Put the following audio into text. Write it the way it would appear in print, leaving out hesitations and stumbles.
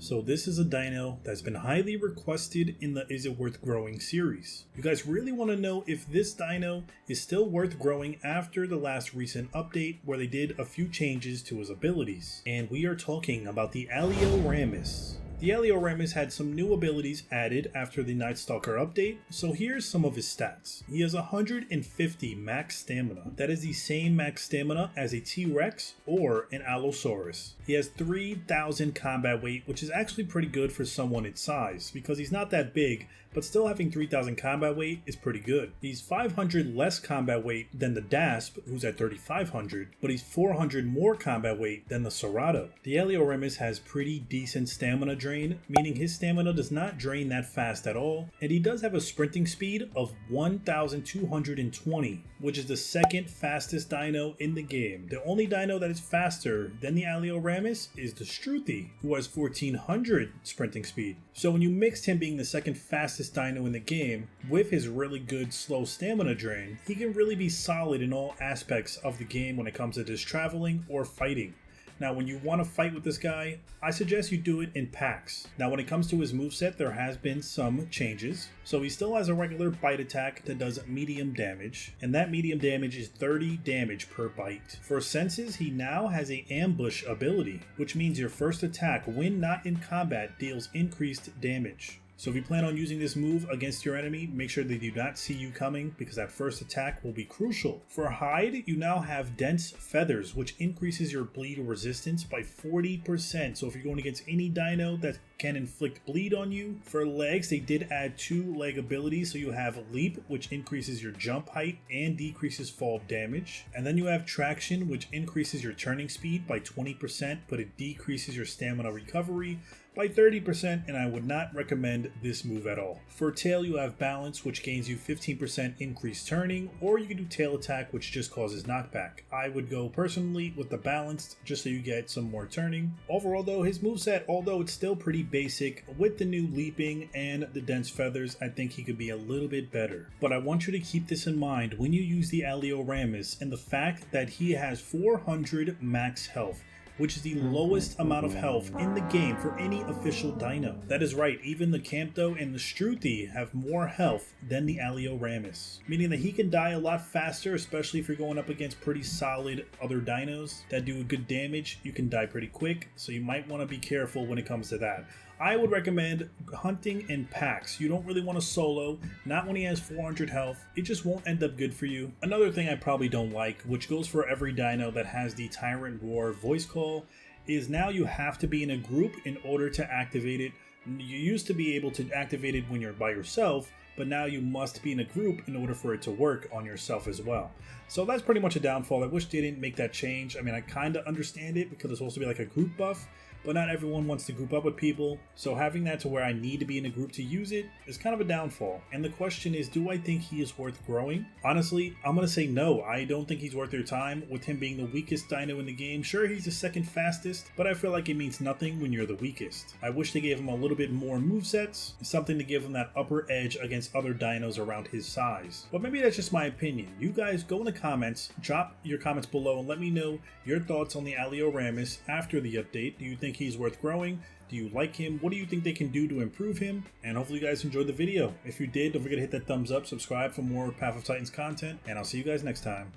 So this is a dino that's been highly requested in the Is It Worth Growing series. You guys really want to know if this dino is still worth growing after the last recent update where they did a few changes to his abilities. And we are talking about the Alioramus. The Alioramus had some new abilities added after the Night Stalker update, so here's some of his stats. He has 150 max stamina. That is the same max stamina as a T-Rex or an Allosaurus. He has 3,000 combat weight, which is actually pretty good for someone its size, because he's not that big, but still having 3,000 combat weight is pretty good. He's 500 less combat weight than the Dasp, who's at 3,500, but he's 400 more combat weight than the Cerrado. The Alioramus has pretty decent stamina drain, meaning his stamina does not drain that fast at all, and he does have a sprinting speed of 1,220, which is the second fastest dino in the game. The only dino that is faster than the Alioramus is the Struthi, who has 1,400 sprinting speed. So when you mixed him being the second fastest dino in the game with his really good slow stamina drain, he can really be solid in all aspects of the game when it comes to just traveling or fighting. Now when you want to fight with this guy, I suggest you do it in packs. Now when it comes to his moveset, there has been some changes. So he still has a regular bite attack that does medium damage, and that medium damage is 30 damage per bite. For senses, he now has an ambush ability, which means your first attack when not in combat deals increased damage. So if you plan on using this move against your enemy, make sure they do not see you coming because that first attack will be crucial. For hide, you now have dense feathers, which increases your bleed resistance by 40%. So if you're going against any dino that can inflict bleed on you. For legs, they did add 2 leg abilities. So you have leap, which increases your jump height and decreases fall damage. And then you have traction, which increases your turning speed by 20%, but it decreases your stamina recovery by 30%, and I would not recommend this move at all. For tail, you have balance, which gains you 15% increased turning, or you can do tail attack, which just causes knockback. I would go personally with the balanced, just so you get some more turning. Overall though, his moveset, although it's still pretty basic, with the new leaping and the dense feathers, I think he could be a little bit better. But I want you to keep this in mind when you use the Alioramus, and the fact that he has 400 max health, which is the lowest amount of health in the game for any official dino. That is right, even the Campto and the Struthi have more health than the Alioramus, meaning that he can die a lot faster, especially if you're going up against pretty solid other dinos that do good damage. You can die pretty quick, so you might want to be careful when it comes to that. I would recommend hunting in packs. You don't really want to solo, not when he has 400 health. It just won't end up good for you. Another thing I probably don't like, which goes for every dino that has the Tyrant Roar voice call, is now you have to be in a group in order to activate it. You used to be able to activate it when you're by yourself, but now you must be in a group in order for it to work on yourself as well. So that's pretty much a downfall. I wish they didn't make that change. I mean, I kind of understand it because it's supposed to be like a group buff, but not everyone wants to group up with people. So having that to where I need to be in a group to use it is kind of a downfall. And the question is, do I think he is worth growing? Honestly, I'm going to say no. I don't think he's worth your time with him being the weakest dino in the game. Sure, he's the second fastest, but I feel like it means nothing when you're the weakest. I wish they gave him a little bit more movesets, something to give him that upper edge against other dinos around his size. But maybe that's just my opinion. You guys go in the comments, drop your comments below and let me know your thoughts on the Alioramus after the update. Do you think he's worth growing? Do you like him? What do you think they can do to improve him? And hopefully you guys enjoyed the video. If you did, don't forget to hit that thumbs up, subscribe for more Path of Titans content, and I'll see you guys next time.